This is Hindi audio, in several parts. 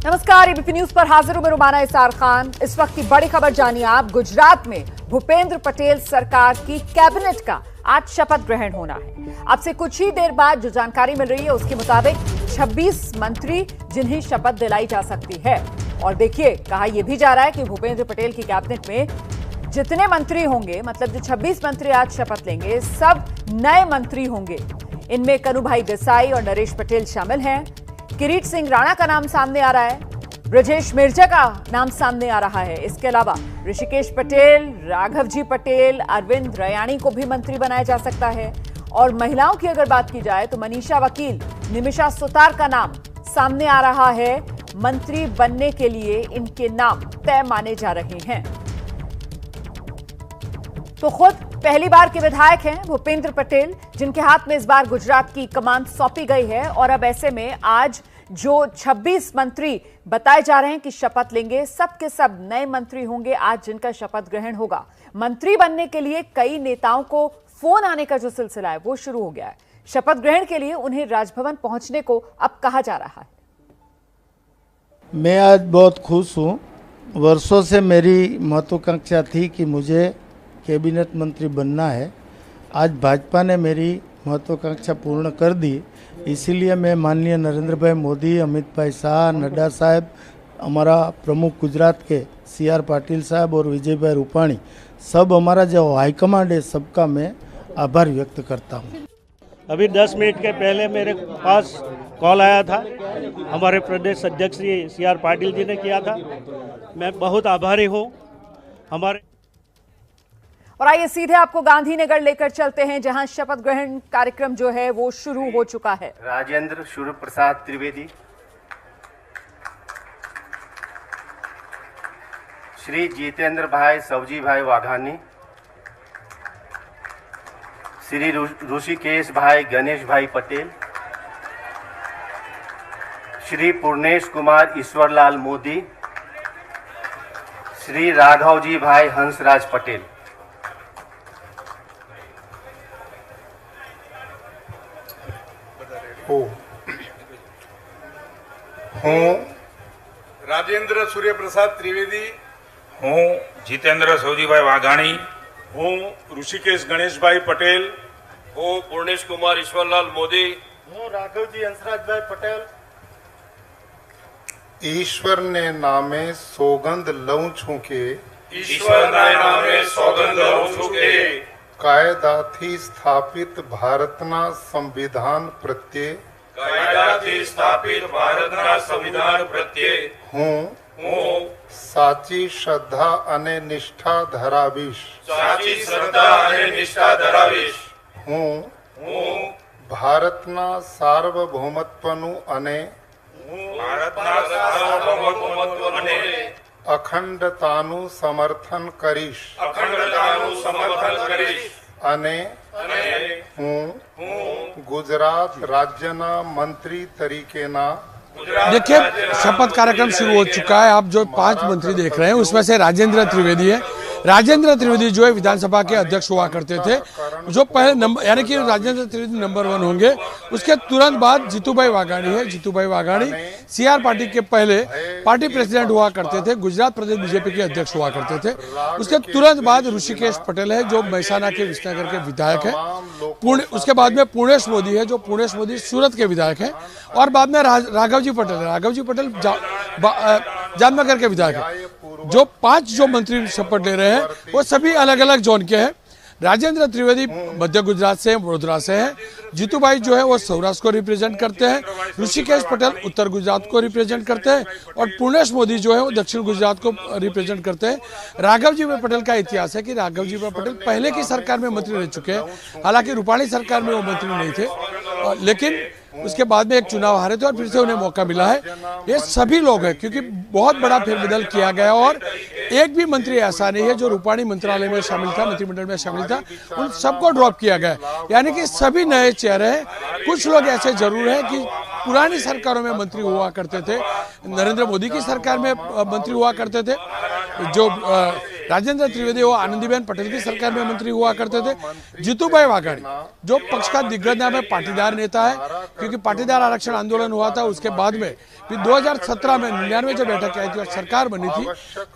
नमस्कार, एबीपी न्यूज पर हाजिर हूं मैं रुमाना इसार खान। इस वक्त की बड़ी खबर जानिए आप। गुजरात में भूपेंद्र पटेल सरकार की कैबिनेट का आज शपथ ग्रहण होना है। अब से कुछ ही देर बाद जो जानकारी मिल रही है उसके मुताबिक 26 मंत्री जिन्हें शपथ दिलाई जा सकती है। और देखिए, कहा यह भी जा रहा है कि भूपेंद्र पटेल की कैबिनेट में जितने मंत्री होंगे, मतलब जो 26 मंत्री आज शपथ लेंगे, सब नए मंत्री होंगे। इनमें कनुभाई देसाई और नरेश पटेल शामिल हैं। किरीट सिंह राणा का नाम सामने आ रहा है, ब्रजेश मिर्जा का नाम सामने आ रहा है। इसके अलावा ऋषिकेश पटेल, राघवजी पटेल, अरविंद रयाणी को भी मंत्री बनाया जा सकता है। और महिलाओं की अगर बात की जाए तो मनीषा वकील, निमिषा सुतार का नाम सामने आ रहा है। मंत्री बनने के लिए इनके नाम तय माने जा रहे हैं। तो खुद पहली बार के विधायक हैं भूपेंद्र पटेल, जिनके हाथ में इस बार गुजरात की कमान सौंपी गई है। और अब ऐसे में आज जो 26 मंत्री बताए जा रहे हैं कि शपथ लेंगे, सब के सब नए मंत्री होंगे आज जिनका शपथ ग्रहण होगा। मंत्री बनने के लिए कई नेताओं को फोन आने का जो सिलसिला है वो शुरू हो गया है। शपथ ग्रहण के लिए उन्हें राजभवन पहुंचने को अब कहा जा रहा है। मैं आज बहुत खुश हूँ। वर्षों से मेरी महत्वाकांक्षा थी कि मुझे कैबिनेट मंत्री बनना है। आज भाजपा ने मेरी महत्वाकांक्षा पूर्ण कर दी। इसीलिए मैं माननीय नरेंद्र भाई मोदी, अमित भाई शाह, नड्डा साहब, हमारा प्रमुख गुजरात के CR पाटिल साहब और विजय भाई रूपाणी, सब हमारा जो हाईकमांड है, सबका मैं आभार व्यक्त करता हूँ। अभी 10 मिनट के पहले मेरे पास कॉल आया था, हमारे प्रदेश अध्यक्ष श्री CR पाटिल जी ने किया था। मैं बहुत आभारी हूँ हमारे। और आइए सीधे आपको गांधीनगर लेकर चलते हैं, जहां शपथ ग्रहण कार्यक्रम जो है वो शुरू हो चुका है। राजेंद्र सूर्य प्रसाद त्रिवेदी, श्री जितेंद्र भाई सवजी भाई वाघानी, श्री ऋषिकेश भाई गणेश भाई पटेल, श्री पूर्णेश कुमार ईश्वरलाल मोदी, श्री राघवजी भाई हंसराज पटेल। हूँ राजेंद्र सूर्य प्रसाद त्रिवेदी, हूँ जितेंद्र सौजीभाई वाघाणी, हूँ ऋषिकेश गणेश भाई पटेल, हूँ पूर्णेश कुमार ईश्वरलाल मोदी, हूँ राघवजी हंसराज भाई पटेल। ईश्वर ने नामे सौगंध लऊं छू के, ईश्वर ने नामे सौगंध लऊं छू के, कायदाथी स्थापित भारतना संविधान प्रत्यय, कायदाथी स्थापित भारतना संविधान प्रत्यय હું સાચી શ્રદ્ધા અને નિષ્ઠા ધરાવીશ, સાચી શ્રદ્ધા અને નિષ્ઠા ધરાવીશ। હું ભારતના સાર્વભૌમત્વનું અને ભારતના સાર્વભૌમત્વ અને અખંડતાનું સમર્થન કરીશ, અખંડતાનું સમર્થન કરીશ। અને હું गुजरात राज्यना मंत्री तरीकेना। देखिए, शपथ कार्यक्रम शुरू हो चुका है। आप जो 5 मंत्री देख रहे हैं उसमें से राजेंद्र त्रिवेदी है। राजेंद्र त्रिवेदी जो है विधानसभा के अध्यक्ष हुआ करते थे, जो पहले नंबर, यानी कि राजेंद्र त्रिवेदी नंबर 1 होंगे। उसके तुरंत बाद जीतूभाई वाघाणी है। जीतूभाई वाघाणी CR पार्टी के पहले पार्टी प्रेसिडेंट हुआ करते थे, गुजरात प्रदेश BJP के अध्यक्ष हुआ करते थे। उसके तुरंत बाद ऋषिकेश पटेल है, जो महसाना के विसनगर के विधायक है। उसके बाद में पूर्णेश मोदी है, जो पूर्णेश मोदी सूरत के विधायक है। और बाद में राघवजी पटेल है। राघवजी पटेल जामनगर के विधायक है। जो 5 जो मंत्री शपथ ले रहे हैं वो सभी अलग अलग जोन के हैं। राजेंद्र त्रिवेदी मध्य गुजरात से हैं, वडोदरा से हैं। जीतूभाई जो है वो सौराष्ट्र को रिप्रेजेंट करते हैं। ऋषिकेश पटेल उत्तर गुजरात को रिप्रेजेंट करते हैं। और पूर्णेश मोदी जो है वो दक्षिण गुजरात को रिप्रेजेंट करते हैं। राघवजी पटेल का इतिहास है कि राघवजी पटेल पहले की सरकार में मंत्री रह चुके हैं। हालांकि रूपाणी सरकार में वो मंत्री नहीं थे, लेकिन उसके बाद में एक चुनाव हारे थे और फिर से उन्हें मौका मिला है। ये सभी लोग हैं, क्योंकि बहुत बड़ा फेरबदल किया गया और एक भी मंत्री ऐसा नहीं है जो रूपाणी मंत्रालय में शामिल था, मंत्रिमंडल में शामिल था, उन सबको ड्रॉप किया गया। यानी कि सभी नए चेहरे हैं। कुछ लोग ऐसे जरूर हैं कि पुरानी सरकारों में मंत्री हुआ करते थे, नरेंद्र मोदी की सरकार में मंत्री हुआ करते थे, जो राजेंद्र त्रिवेदी वो आनंदीबेन पटेल की सरकार में मंत्री हुआ करते थे। जीतूभाई वाघाणी जो पक्ष का दिग्गज नाम है, पाटीदार नेता है, क्योंकि पाटीदार आरक्षण आंदोलन हुआ था, उसके बाद में फिर 2017 में 99 जो बैठक आई थी और सरकार बनी थी,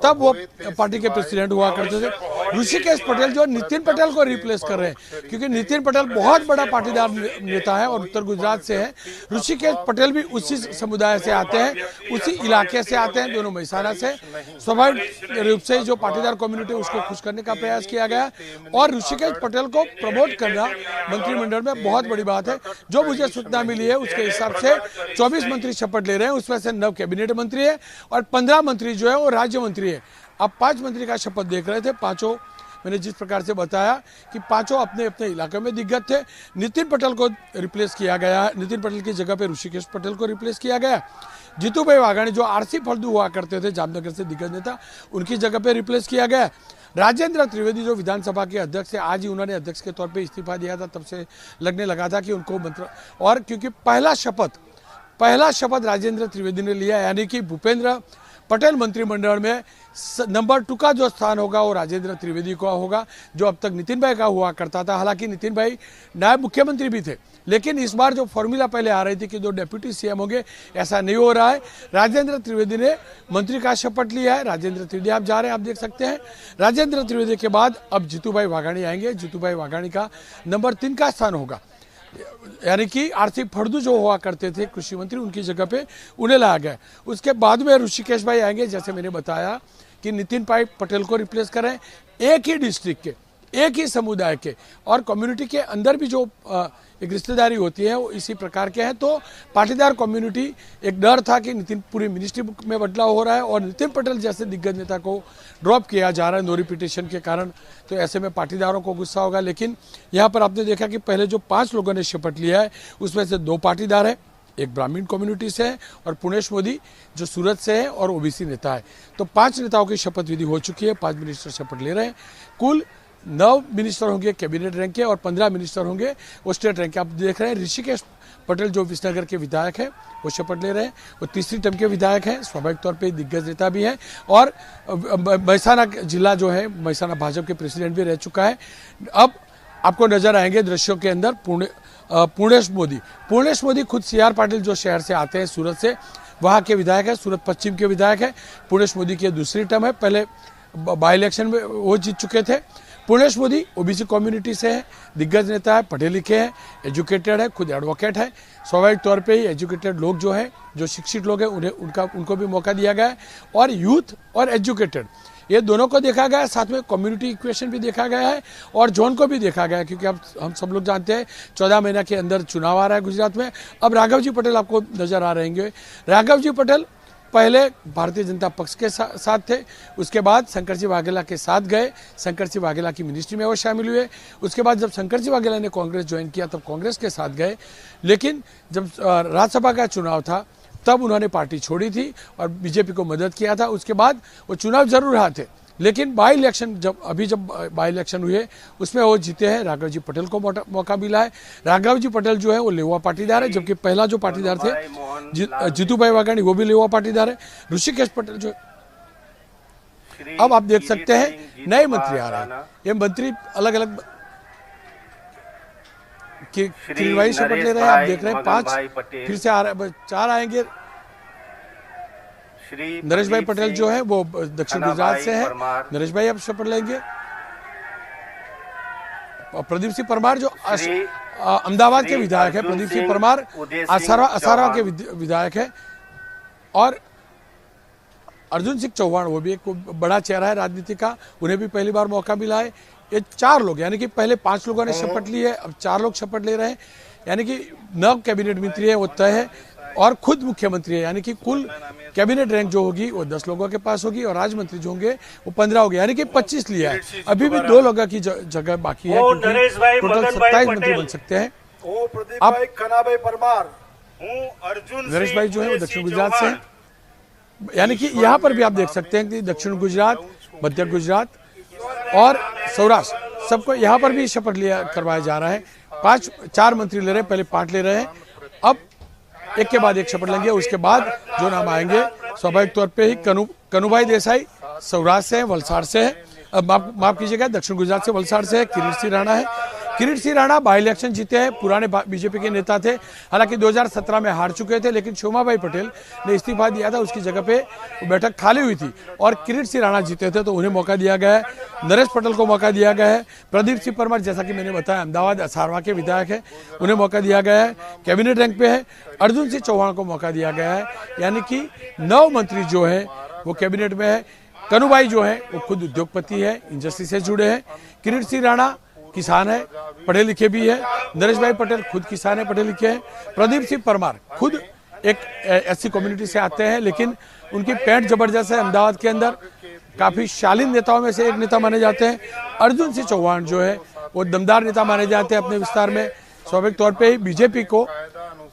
तब वो पार्टी के प्रेसिडेंट हुआ करते थे। ऋषिकेश पटेल जो नितिन पटेल को रिप्लेस कर रहे हैं, क्योंकि नितिन पटेल बहुत बड़ा पाटीदार नेता है और उत्तर गुजरात से है। ऋषिकेश पटेल भी उसी समुदाय से आते हैं, उसी इलाके से आते हैं, दोनों मेहसाना से। स्वाभाविक रूप से जो पाटीदार कम्युनिटी उसको खुश करने का प्रयास किया गया और ऋषिकेश पटेल को प्रमोट करना मंत्रिमंडल में बहुत बड़ी बात है। जो मुझे सूचना मिली है उसके हिसाब से 24 मंत्री शपथ ले रहे हैं, उसमें से 9 कैबिनेट मंत्री है और 15 मंत्री जो है वो राज्य मंत्री है। अब 5 मंत्री का शपथ देख रहे थे, पांचों मैंने जिस प्रकार से बताया कि पांचों अपने अपने इलाके में दिग्गज थे। नितिन पटेल को रिप्लेस किया गया, नितिन पटेल की जगह पे ऋषिकेश पटेल को रिप्लेस किया गया। जीतूभाई वाघाणी जो आरसी फल्दू हुआ करते थे, जामनगर से दिग्गज नेता, उनकी जगह पे रिप्लेस किया गया। राजेंद्र त्रिवेदी जो विधानसभा के अध्यक्ष है, आज ही उन्होंने अध्यक्ष के तौर पे इस्तीफा दिया था, तब से लगने लगा था कि उनको मंत्र, और क्योंकि पहला शपथ राजेंद्र त्रिवेदी ने लिया, यानी कि भूपेंद्र पटेल मंत्रिमंडल में नंबर 2 का जो स्थान होगा वो राजेंद्र त्रिवेदी का होगा, जो अब तक नितिन भाई का हुआ करता था। हालांकि नितिन भाई नायब मुख्यमंत्री भी थे, लेकिन इस बार जो फॉर्मूला पहले आ रही थी कि जो डेप्यूटी सीएम होंगे, ऐसा नहीं हो रहा है। राजेंद्र त्रिवेदी ने मंत्री का शपथ लिया है। राजेंद्र त्रिवेदी आप जा रहे हैं, आप देख सकते हैं। राजेंद्र त्रिवेदी के बाद अब जीतूभाई वाघाणी आएंगे। जीतूभाई वाघाणी का नंबर 3 का स्थान होगा, यानी कि आरसी फल्दू जो हुआ करते थे कृषि मंत्री, उनकी जगह पे उन्हें लाया गया। उसके बाद में ऋषिकेश भाई आएंगे, जैसे मैंने बताया कि नितिन भाई पटेल को रिप्लेस करें। एक ही डिस्ट्रिक्ट के, एक ही समुदाय के और कम्युनिटी के अंदर भी जो एक रिश्तेदारी होती है वो इसी प्रकार के हैं। तो पाटीदार कम्युनिटी, एक डर था कि नितिन पूरी मिनिस्ट्री में बदलाव हो रहा है और नितिन पटेल जैसे दिग्गज नेता को ड्रॉप किया जा रहा है नो रिपीटेशन के कारण, तो ऐसे में पाटीदारों को गुस्सा होगा। लेकिन यहाँ पर आपने देखा कि पहले जो 5 लोगों ने शपथ लिया है उसमें से 2 पाटीदार है, एक ब्राह्मण कम्युनिटी से है और पुणेश मोदी जो सूरत से है और ओबीसी नेता है। तो 5 नेताओं की शपथ विधि हो चुकी है, 5 मिनिस्टर शपथ ले रहे हैं। कुल 9 मिनिस्टर होंगे कैबिनेट रैंक के और 15 मिनिस्टर होंगे वो स्टेट रैंक के। आप देख रहे हैं ऋषिकेश पटेल जो विसनगर के विधायक है वो शपथ ले रहे हैं, वो तीसरी टर्म के विधायक हैं, स्वाभाविक तौर पे दिग्गज नेता भी हैं और मेहसाना जिला जो है, मेहसाना भाजपा के प्रेसिडेंट भी रह चुका है। अब आपको नजर आएंगे दृश्यों के अंदर पूर्णेश मोदी खुद CR पाटिल जो शहर से आते हैं सूरत से, वहाँ के विधायक है, सूरत पश्चिम के विधायक है। पूर्णेश मोदी की दूसरी टर्म है, पहले बाई इलेक्शन में वो जीत चुके थे। पूर्णेश मोदी ओबीसी कम्युनिटी से है, दिग्गज नेता है, पढ़े लिखे हैं, एजुकेटेड है, खुद एडवोकेट है। स्वाभाविक तौर पे ही एजुकेटेड लोग जो है, जो शिक्षित लोग हैं, उनको भी मौका दिया गया है। और यूथ और एजुकेटेड ये दोनों को देखा गया है, साथ में कम्युनिटी इक्वेशन भी देखा गया है और जोन को भी देखा गया है, क्योंकि अब हम सब लोग जानते हैं 14 महीना के अंदर चुनाव आ रहा है गुजरात में। अब राघव जी पटेल आपको नजर आ रहेंगे। राघव जी पटेल पहले भारतीय जनता पक्ष के साथ थे, उसके बाद शंकर सिंह वाघेला के साथ गए, शंकर सिंह वाघेला की मिनिस्ट्री में वो शामिल हुए। उसके बाद जब शंकर सिंह वाघेला ने कांग्रेस ज्वाइन किया तब कांग्रेस के साथ गए, लेकिन जब राज्यसभा का चुनाव था तब उन्होंने पार्टी छोड़ी थी और बीजेपी को मदद किया था। उसके बाद वो चुनाव जरूर हारे थे, लेकिन बाई इलेक्शन जब बाई इलेक्शन हुए उसमें वो जीते हैं। राघव जी पटेल को मौका मिला है। राघव जी पटेल जो है वो लेवा पाटीदार है, जबकि पहला जो पाटीदार थे जीतूभाई वाघाणी वो भी लेवा पाटीदार है। ऋषिकेश पटेल जो, अब आप देख सकते हैं नए मंत्री आ रहे हैं। ये मंत्री अलग अलग किरवाई शपथ ले रहे हैं। आप देख रहे हैं 5 फिर से आ रहे, 4 आएंगे। नरेश भाई पटेल जो है वो दक्षिण गुजरात से है, नरेश भाई अब शपथ लेंगे। प्रदीप सिंह परमार जो अहमदाबाद के विधायक है, प्रदीप सिंह परमार असारा के विधायक है। और अर्जुन सिंह चौहान वो भी एक बड़ा चेहरा है राजनीति का, उन्हें भी पहली बार मौका मिला है। ये 4 लोग, यानी कि पहले 5 लोगों ने शपथ ली है, अब 4 लोग शपथ ले रहे हैं, यानी कि 9 कैबिनेट मंत्री है वो तय है और खुद मुख्यमंत्री है। यानी कि कुल कैबिनेट रैंक जो होगी वो 10 लोगों के पास होगी और राज्य मंत्री जो होंगे वो 15 होंगे, यानी कि 25 लिया है। अभी भी 2 लोगों की जगह बाकी है, टोटल 27 मंत्री बन सकते हैं। आप नरेश भाई जो है वो दक्षिण गुजरात से है, यानी कि यहाँ पर भी आप देख सकते हैं कि दक्षिण गुजरात, मध्य गुजरात और सौराष्ट्र सबको यहाँ पर भी शपथ लिया करवाया जा रहा है। 4 मंत्री ले रहे हैं, पहले 5 ले रहे हैं, अब एक के बाद एक शपथ लेंगे। उसके बाद जो नाम आएंगे स्वाभाविक तौर पे ही कनुभाई देसाई सौराष्ट्र से हैं, वलसाड़ से हैं, माफ कीजिएगा, दक्षिण गुजरात से वलसाड़ से किरीट सिंह राणा है। किरीट सिंह राणा बाई इलेक्शन जीते हैं, पुराने बीजेपी के नेता थे, हालांकि 2017 में हार चुके थे, लेकिन शोभाबाई पटेल ने इस्तीफा दिया था, उसकी जगह पे बैठक खाली हुई थी और किरीट सिंह राणा जीते थे, तो उन्हें मौका दिया गया है। नरेश पटेल को मौका दिया गया है। प्रदीप सिंह परमार, जैसा कि मैंने बताया, अहमदाबाद असारवा के विधायक है, उन्हें मौका दिया गया है, कैबिनेट रैंक पे है। अर्जुन सिंह चौहान को मौका दिया गया है, यानी कि 9 मंत्री जो है वो कैबिनेट में है। कनुभाई जो है वो खुद उद्योगपति है, इंडस्ट्री से जुड़े हैं। किरीट सिंह राणा किसान है, पढ़े लिखे भी है। नरेश भाई पटेल खुद किसान है, पढ़े लिखे हैं। प्रदीप सिंह परमार खुद एक एससी कम्युनिटी से आते हैं, लेकिन उनकी पैंट जबरदस्त है। अहमदाबाद के अंदर काफी शालीन नेताओं में से एक नेता माने जाते हैं। अर्जुन सिंह चौहान जो है वो दमदार नेता माने जाते हैं अपने विस्तार में। स्वाभाविक तौर पे ही बीजेपी को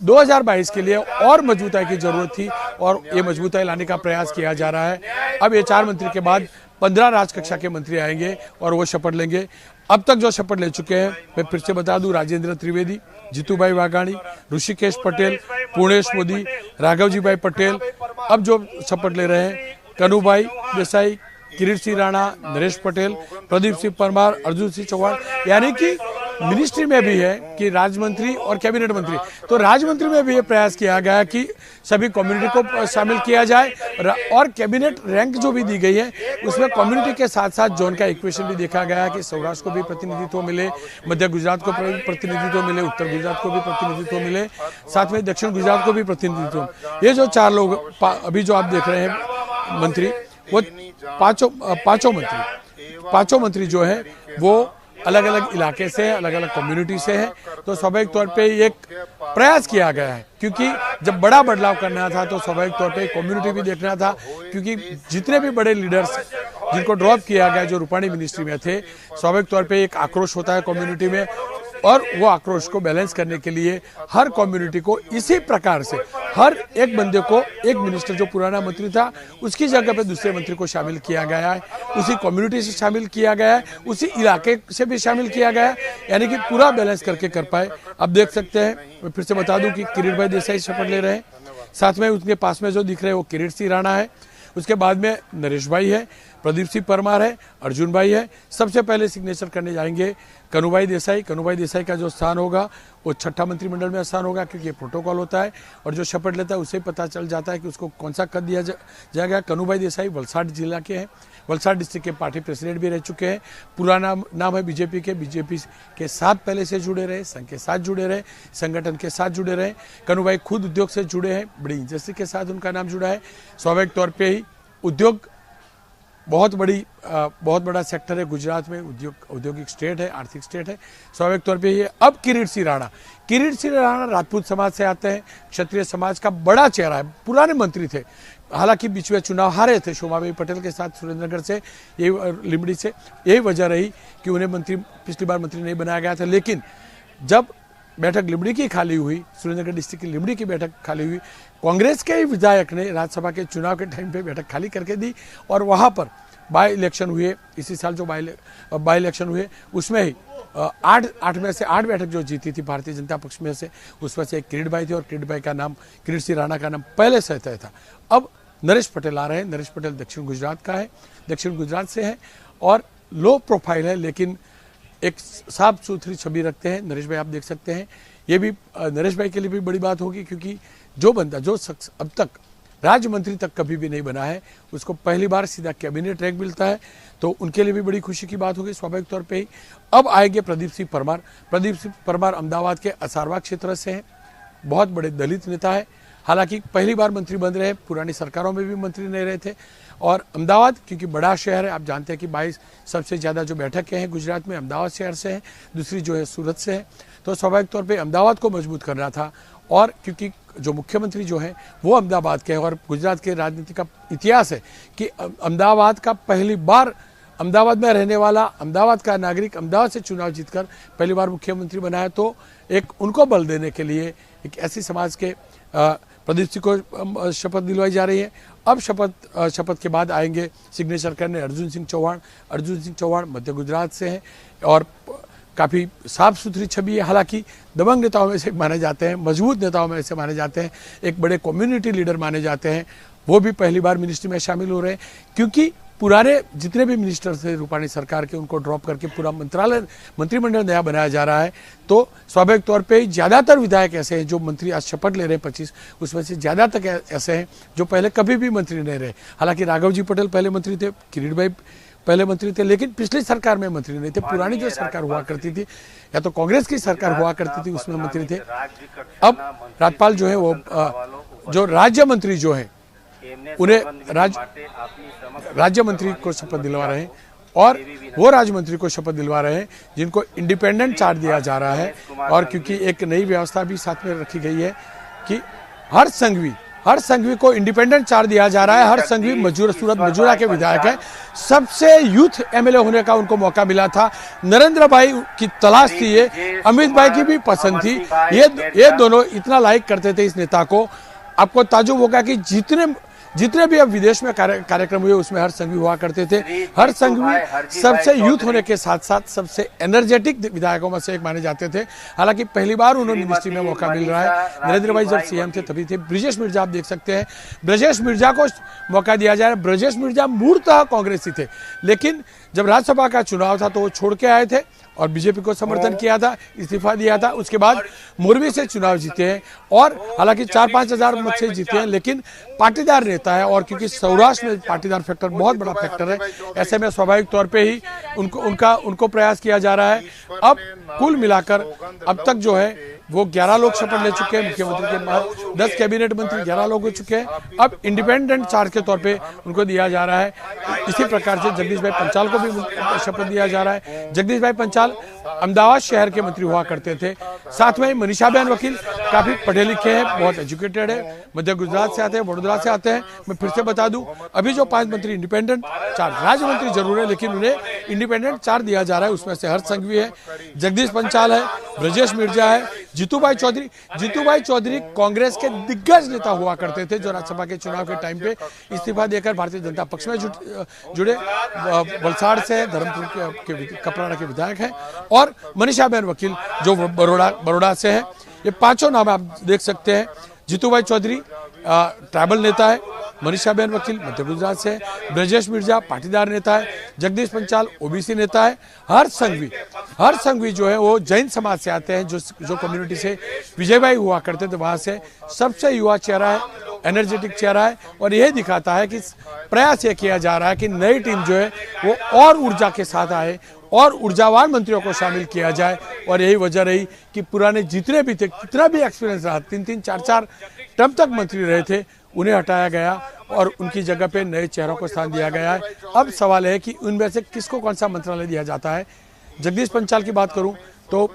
2022 के लिए और मजबूताई की जरूरत थी और ये मजबूताई लाने का प्रयास किया जा रहा है। अब ये 4 मंत्री के बाद 15 राजकक्षा के मंत्री आएंगे और वो शपथ लेंगे। अब तक जो शपथ ले चुके हैं, मैं फिर से बता दूं, राजेंद्र त्रिवेदी, जीतूभाई वाघाणी, ऋषिकेश पटेल, पूर्णेश मोदी, राघवजी भाई पटेल। अब जो शपथ ले रहे हैं, कनुभाई देसाई, किरीट सिंह राणा, नरेश पटेल, प्रदीप सिंह परमार, अर्जुन सिंह चौहान, यानी कि मिनिस्ट्री में भी है कि राज्य मंत्री और कैबिनेट मंत्री। तो राज्य मंत्री में भी ये प्रयास किया गया कि सभी कम्युनिटी को शामिल किया जाए और कैबिनेट रैंक जो भी दी गई है उसमें कम्युनिटी के साथ साथ जोन का इक्वेशन भी देखा गया है कि सौराष्ट्र को भी प्रतिनिधित्व मिले, मध्य गुजरात को प्रतिनिधित्व मिले, उत्तर गुजरात को भी प्रतिनिधित्व मिले, साथ में दक्षिण गुजरात को भी प्रतिनिधित्व। ये जो 4 लोग अभी जो आप देख रहे हैं मंत्री, वो पांचों मंत्री जो है वो अलग अलग इलाके से, अलग अलग कम्युनिटी से है। तो स्वाभाविक तौर पे एक प्रयास किया गया है, क्योंकि जब बड़ा बदलाव करना था तो स्वाभाविक तौर पे कम्युनिटी भी देखना था, क्योंकि जितने भी बड़े लीडर्स जिनको ड्रॉप किया गया जो रूपाणी मिनिस्ट्री में थे, स्वाभाविक तौर पे एक आक्रोश होता है कम्युनिटी में और वो आक्रोश को बैलेंस करने के लिए हर कम्युनिटी को इसी प्रकार से हर एक बंदे को, एक मिनिस्टर जो पुराना मंत्री था उसकी जगह पे दूसरे मंत्री को शामिल किया गया है, उसी कम्युनिटी से शामिल किया गया है, उसी इलाके से भी शामिल किया गया है, यानी कि पूरा बैलेंस करके कर पाए। अब देख सकते हैं, मैं फिर से बता दूं कि किरीट भाई देसाई शपथ ले रहे हैं, साथ में उनके पास में जो दिख रहे हैं वो किरीट सिंह राणा है, उसके बाद में नरेश भाई है, प्रदीप सिंह परमार है, अर्जुन भाई है। सबसे पहले सिग्नेचर करने जाएंगे कनुभाई देसाई। कनुभाई देसाई का जो स्थान होगा वो 6ठा मंत्रिमंडल में स्थान होगा, क्योंकि ये प्रोटोकॉल होता है और जो शपथ लेता है उससे पता चल जाता है कि उसको कौन सा कद दिया जाएगा। कनुभाई देसाई वलसाड़ जिला के हैं, वलसाड़ डिस्ट्रिक्ट के पार्टी प्रेसिडेंट भी रह चुके हैं। पुराना नाम है बीजेपी के साथ पहले से जुड़े रहे, संघ के साथ जुड़े रहे, संगठन के साथ जुड़े रहे। कनुभाई खुद उद्योग से जुड़े हैं, बड़ी इंडस्ट्री के साथ उनका नाम जुड़ा है। स्वाभाविक तौर पर ही उद्योग बहुत बड़ा सेक्टर है गुजरात में, औद्योगिक स्टेट है, आर्थिक स्टेट है, स्वाभाविक तौर पे ये। अब किरीट सिंह राणा राजपूत समाज से आते हैं, क्षत्रिय समाज का बड़ा चेहरा है, पुराने मंत्री थे, हालांकि बीच में चुनाव हारे थे शोभाबाई पटेल के साथ सुरेंद्रनगर से, यही लिमड़ी से। यही वजह रही कि उन्हें पिछली बार मंत्री नहीं बनाया गया था, लेकिन जब बैठक लिमड़ी की खाली हुई, सुरेंद्रनगर डिस्ट्रिक्ट की लिमड़ी की बैठक खाली हुई, कांग्रेस के ही विधायक ने राज्यसभा के चुनाव के टाइम पे बैठक खाली करके दी और वहां पर बाई इलेक्शन हुए। इसी साल जो बाई इलेक्शन हुए उसमें ही 8 में से 8 बैठक जो जीती थी भारतीय जनता पक्ष में से, उसमें से एक किरीट भाई थे और किरीट भाई का नाम, किरीट सिंह राणा का नाम पहले से तय था। अब नरेश पटेल आ रहे हैं। नरेश पटेल दक्षिण गुजरात से है और लो प्रोफाइल है, लेकिन एक साफ सुथरी छवि रखते हैं नरेश भाई। आप देख सकते हैं, ये भी नरेश भाई के लिए भी बड़ी बात होगी, क्योंकि जो शख्स अब तक राज्य मंत्री तक कभी भी नहीं बना है, उसको पहली बार सीधा कैबिनेट रैंक मिलता है, तो उनके लिए भी बड़ी खुशी की बात होगी स्वाभाविक तौर पे ही। अब आएंगे प्रदीप सिंह परमार अहमदाबाद के असारवा क्षेत्र से हैं, बहुत बड़े दलित नेता है, हालांकि पहली बार मंत्री बन रहे हैं, पुरानी सरकारों में भी मंत्री नहीं रहे थे। और अहमदाबाद क्योंकि बड़ा शहर है, आप जानते हैं कि 22 सबसे ज़्यादा जो बैठकें हैं गुजरात में अहमदाबाद शहर से हैं, दूसरी जो है सूरत से है, तो स्वाभाविक तौर पे अहमदाबाद को मजबूत करना था। और क्योंकि जो मुख्यमंत्री जो है वो अहमदाबाद के हैं और गुजरात के राजनीति का इतिहास है कि अहमदाबाद का पहली बार, अहमदाबाद में रहने वाला, अहमदाबाद का नागरिक अहमदाबाद से चुनाव जीतकर पहली बार मुख्यमंत्री बना है, तो एक उनको बल देने के लिए एक ऐसी समाज के प्रदीप सिंह को शपथ दिलवाई जा रही है। अब शपथ के बाद आएंगे सिग्नेचर करने अर्जुन सिंह चौहान मध्य गुजरात से हैं और काफ़ी साफ सुथरी छवि है, हालांकि दबंग नेताओं में से माने जाते हैं, मजबूत नेताओं में से माने जाते हैं, एक बड़े कम्युनिटी लीडर माने जाते हैं, वो भी पहली बार मिनिस्ट्री में शामिल हो रहे हैं, क्योंकि पुराने जितने भी मिनिस्टर थे रूपाणी सरकार के उनको ड्रॉप करके पूरा मंत्रिमंडल नया बनाया जा रहा है, तो स्वाभाविक तौर पे ज़्यादातर विधायक ऐसे हैं जो मंत्री आज शपथ ले रहे हैं 25, उसमें से ज़्यादातर ऐसे हैं जो पहले कभी भी मंत्री नहीं रहे। हालांकि राघव जी पटेल पहले मंत्री थे, किरीट भाई पहले मंत्री थे, लेकिन पिछली सरकार में मंत्री नहीं थे। पुरानी जो सरकार हुआ करती थी या तो कांग्रेस की सरकार हुआ करती थी उसमें मंत्री थे। अब राज्यपाल जो है वो जो राज्य मंत्री जो है उन्हें राज्य मंत्री को शपथ दिलवा रहे हैं और वो राज्य मंत्री को शपथ दिलवा रहे हैं जिनको इंडिपेंडेंट चार्ज दिया जा रहा है। और क्योंकि एक नई व्यवस्था भी साथ में रखी गई है कि हर संघवी को इंडिपेंडेंट चार्ज दिया जा रहा है। हर संघवी सूरत मजूरा के विधायक है, सबसे यूथ एमएलए होने का उनको मौका मिला था। नरेंद्र भाई की तलाश थी, ये अमित भाई की भी पसंद थी। ये दोनों इतना लाइक करते थे इस नेता को। आपको ताजुब होगा कि जितने भी अब विदेश में कार्यक्रम हुए उसमें हर संघवी हुआ करते थे। हर संघवी सबसे यूथ होने के साथ साथ सबसे एनर्जेटिक विधायकों में से एक माने जाते थे। हालांकि पहली बार उन्होंने मिनिस्ट्री में मौका मिल रहा है। नरेंद्र भाई जब सीएम थे तभी थे। ब्रजेश मिर्जा आप देख सकते हैं, ब्रजेश मिर्जा को मौका दिया जा रहा है। ब्रजेश मिर्जा मूलतः कांग्रेसी थे, लेकिन जब राज्यसभा का चुनाव था तो वो छोड़ के आए थे और बीजेपी को समर्थन किया था, इस्तीफा दिया था। उसके बाद मोरबी से चुनाव जीते हैं और हालांकि 4-5 हजार मत से जीते हैं, लेकिन पाटीदार नेता है। और क्योंकि सौराष्ट्र में पाटीदार फैक्टर बहुत बड़ा फैक्टर है, ऐसे में स्वाभाविक तौर पे ही उनको प्रयास किया जा रहा है। अब कुल मिलाकर अब तक जो है वो 11 लोग शपथ ले चुके हैं। मुख्यमंत्री के 10 कैबिनेट मंत्री 11 लोग हो चुके हैं। अब इंडिपेंडेंट चार्ज के तौर पे उनको दिया जा रहा है। इसी प्रकार से जगदीश भाई पंचाल को भी शपथ दिया जा रहा है। जगदीश भाई पंचाल अहमदाबाद शहर के मंत्री हुआ करते थे। साथ में मनीषा बहन वकील काफी पढ़े लिखे हैं, बहुत एजुकेटेड है, मध्य गुजरात से आते हैं, वडोदरा से आते हैं। मैं फिर से बता दूं, अभी जो 5 मंत्री इंडिपेंडेंट चार्ज, राज्य मंत्री जरूर है लेकिन उन्हें इंडिपेंडेंट चार्ज दिया जा रहा है। उसमें से हर संघवी है, जगदीश पंचाल है, ब्रजेश मिर्जा है, जीतूभाई चौधरी कांग्रेस के दिग्गज नेता हुआ करते थे जो राज्यसभा के चुनाव के टाइम पे इस्तीफा देकर भारतीय जनता पक्ष में जुड़े। वलसाड़ से धर्मपुर के कपराड़ा के विधायक हैं। और मनीषा बहन वकील जो बड़ौदा से है। ये पांचों नाम आप देख सकते हैं। जीतूभाई चौधरी ट्राइबल नेता है, मनीषा बहन वकील मध्य गुजरात से है, ब्रजेश मिर्जा पाटीदार नेता है, जगदीश पंचाल ओबीसी नेता है। हर संघवी जो है वो जैन समाज से आते हैं, जो कम्युनिटी से विजय भाई हुआ करते थे वहां से। सबसे युवा चेहरा है, एनर्जेटिक चेहरा है और यह दिखाता है कि प्रयास ये किया जा रहा है कि नई टीम जो है वो और ऊर्जा के साथ आए और ऊर्जावान मंत्रियों को शामिल किया जाए। और यही वजह रही कि पुराने जितने भी थे, कितना भी एक्सपीरियंस रहा, 3-3, 4-4 टर्म तक मंत्री रहे थे, उन्हें हटाया गया और उनकी जगह पे नए चेहरों को स्थान दिया गया है। अब सवाल है कि उनमें से किसको कौन सा मंत्रालय दिया जाता है। जगदीश पंचाल की बात करूं तो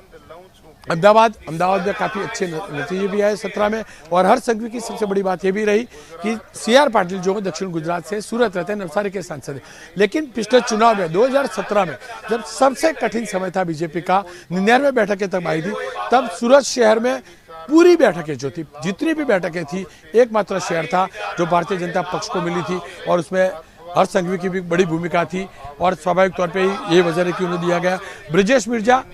अहमदाबाद में काफी अच्छे नतीजे भी आए 17 में। और हर संघवी की सबसे बड़ी बात यह भी रही कि सीआर पाटिल जो दक्षिण गुजरात से सूरत रहते हैं, नवसारी के सांसद है। लेकिन पिछले चुनाव में 2017 में जब सबसे कठिन समय था बीजेपी का, 99 बैठकें तक आई थी, तब सूरत शहर में पूरी बैठकें जो थी, जितनी भी बैठकें थी, एकमात्र शहर था जो भारतीय जनता पक्ष को मिली थी और उसमें हर संघवी की भी बड़ी भूमिका थी। और स्वाभाविक तौर पे ही ये वजह है कि उन्हें दिया गया। ब्रजेश मिर्जा